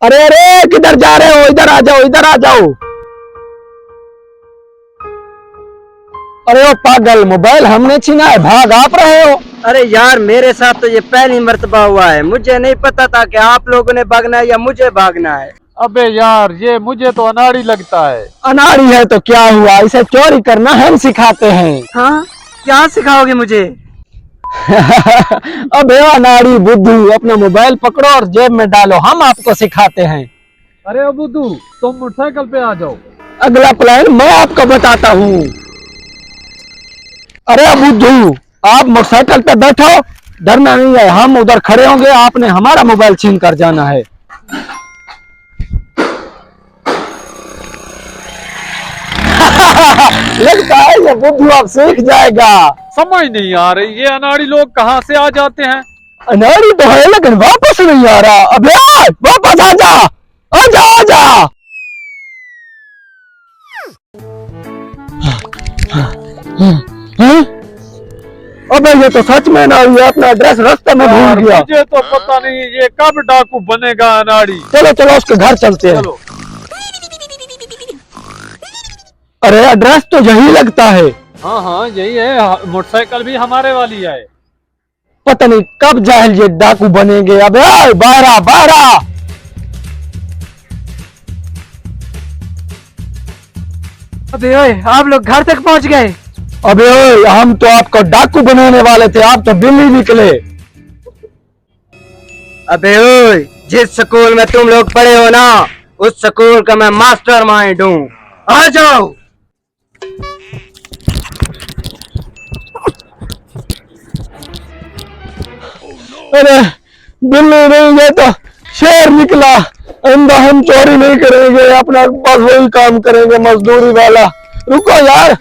अरे अरे किधर जा रहे हो? इधर आ जाओ, इधर आ जाओ। अरे ओ पागल, मोबाइल हमने छीना है, भाग आप रहे हो। अरे यार, मेरे साथ तो ये पहली मर्तबा हुआ है। मुझे नहीं पता था कि आप लोगों ने भागना है या मुझे भागना है। अबे यार, ये मुझे तो अनाड़ी लगता है। अनाड़ी है तो क्या हुआ, इसे चोरी करना हम सिखाते हैं। हाँ, क्या सिखाओगे मुझे? अबे अनाड़ी बुद्धू, अपना मोबाइल पकड़ो और जेब में डालो, हम आपको सिखाते हैं। अरे ओ बुद्धू, तुम मोटरसाइकिल पे आ जाओ। अगला प्लान मैं आपको बताता हूँ। अरे बुद्धू, आप मोटरसाइकिल पे बैठो, डरना नहीं है, हम उधर खड़े होंगे, आपने हमारा मोबाइल छीन कर जाना है। लगता है ये बुद्धू अब सीख जाएगा। समझ नहीं आ रही, ये अनाड़ी लोग कहाँ से आ जाते हैं। अनाड़ी तो है लेकिन वापस नहीं आ रहा। अबे वापस आ जा, आजा आजा। हाँ? अबे ये तो सच में ना, ये अपना एड्रेस रास्ते में भूल गया। मुझे तो पता नहीं ये कब डाकू बनेगा अनाड़ी। चलो चलो उसके घर चलते हैं। चलो। अरे एड्रेस तो यही लगता है। हाँ हाँ, यही है, मोटरसाइकिल भी हमारे वाली है। पता नहीं कब जाहिल ये डाकू बनेंगे। अबे बाहर आ, बाहर आ। अबे ओए, आप लोग घर तक पहुंच गए। अबे हम तो आपको डाकू बनाने वाले थे, आप तो बिल्ली निकले। अबे ओए, जिस स्कूल में तुम लोग पढ़े हो ना, उस स्कूल का मैं मास्टर माइंड हूँ। आ जाओ। अरे बिल्ली नहीं, ये तो शेर निकला। अंधा, हम चोरी नहीं करेंगे, अपना बस वही काम करेंगे मजदूरी वाला। रुको यार।